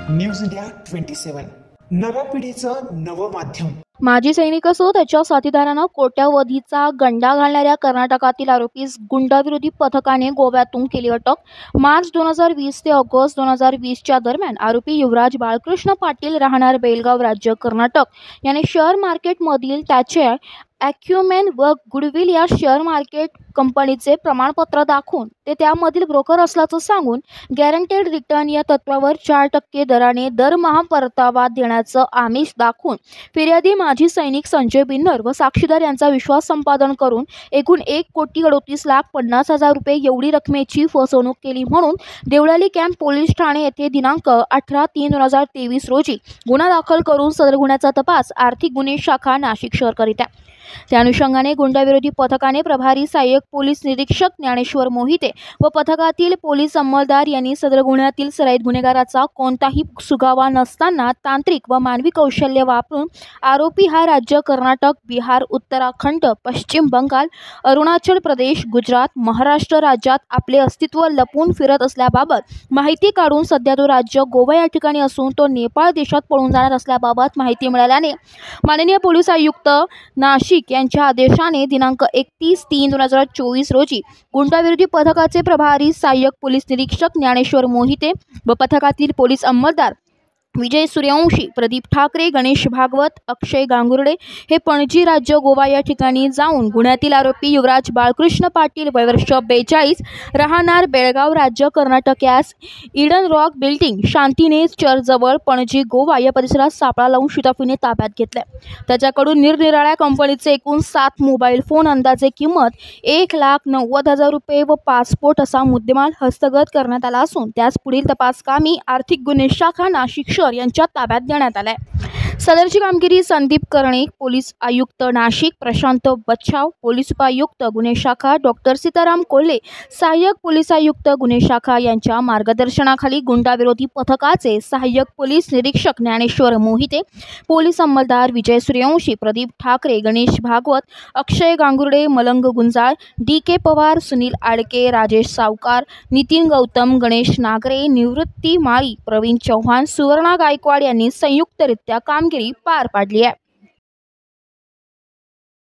News India 27 नव्या पिढीचं नवं माध्यम। माजी सैनिक असो त्याच्या साथीदारांना कोट्यावधीचा गंडा घालणाऱ्या कर्नाटकातील आरोपीस गुंडाविरोधी पथकाने गोव्यातून केली अटक। मार्च 2020 ते ऑगस्ट 2020च्या दरम्यान आरोपी युवराज बाळकृष्ण पाटील राहणार बेळगाव राज्य कर्नाटक याने शेअर मार्केटमधील त्याचे ॲक्युमेन व गुडविल या शेअर मार्केट कंपनीचे प्रमाणपत्र दाखवून ते त्यामधील ब्रोकर असल्याचं सांगून गॅरंटेड रिटर्न या तत्वावर 4% दराने दरमहा परतावा देण्याचं आमिष दाखवून फिर्यादी माजी सैनिक संजय बिन्नर व साक्षीदार यांचा विश्वास संपादन करून एकूण 1,38,50,000 रुपये एवढी रकमेची फसवणूक केली म्हणून देवळाली कॅम्प पोलीस ठाणे येथे दिनांक 18/3/2023 रोजी गुन्हा दाखल करून सदर गुन्ह्याचा तपास आर्थिक गुन्हे शाखा नाशिक शहर करीत आहे। त्या अनुषंगाने गुंडाविरोधी पथकाने प्रभारी सहाय्यक पोलीस निरीक्षक ज्ञानेश्वर मोहिते व पथकातील पोलीस अंमलदार यांनी सदर गुन्ह्यातील सराईत गुन्हेगाराचा कोणताही सुगावा नसताना तांत्रिक व मानवी कौशल्य वापरून आरोपी हा राज्य कर्नाटक, बिहार, उत्तराखंड, पश्चिम बंगाल, अरुणाचल प्रदेश, गुजरात, महाराष्ट्र राज्यात आपले अस्तित्व लपवून फिरत असल्याबाबत माहिती काढून सध्या तो राज्य गोवा या ठिकाणी असून तो नेपाळ देशात पळून जाणार असल्याबाबत माहिती मिळाल्याने माननीय पोलीस आयुक्त नाशिक यांच्या आदेशाने दिनांक 31/3/2024 रोजी गुंडाविरोधी पथकाचे प्रभारी सहाय्यक पोलीस निरीक्षक ज्ञानेश्वर मोहिते व पथकातील पोलीस अंमलदार विजय सूर्यवंशी, प्रदीप ठाकरे, गणेश भागवत, अक्षय गांगुर्डे हे पणजी राज्य गोवा या ठिकाणी जाऊन गुन्ह्यातील आरोपी युवराज बाळकृष्ण पाटील वय वर्ष 42 राहणार बेळगाव राज्य कर्नाटक यास इडन रॉक बिल्डिंग शांतिनेस चर्चजवळ पणजी गोवा या परिसरात सापळा लावून शिताफीने ताब्यात घेतले। त्याच्याकडून निरनिराळ्या कंपनीचे एकूण 7 मोबाईल फोन अंदाजे किंमत 1,90,000 रुपये व पासपोर्ट असा मुद्देमाल हस्तगत करण्यात आला असून त्यास पुढील तपासकामी आर्थिक गुन्हे शाखा नाशिक शहर यांच्या ताब्यात देण्यात आलाय। सदरची कामगिरी संदीप कर्णिक, पोलीस आयुक्त नाशिक, प्रशांत बच्छाव, पोलीस उपायुक्त गुन्हे शाखा डॉक्टर सीताराम कोल्हे, सहाय्यक पोलीस आयुक्त गुन्हे शाखा यांच्या मार्गदर्शनाखाली गुंडाविरोधी पथकाचे सहाय्यक पोलीस निरीक्षक ज्ञानेश्वर मोहिते, पोलीस अंमलदार विजय सूर्यवंशी, प्रदीप ठाकरे, गणेश भागवत, अक्षय गांगुर्डे, मलंग गुंजाळ, DK पवार, सुनील आडके, राजेश सावकार, नितीन गौतम, गणेश नागरे, निवृत्ती माळी, प्रवीण चव्हाण, सुवर्णा गायकवाड यांनी संयुक्तरित्या कामगिरी पार पाडली आहे।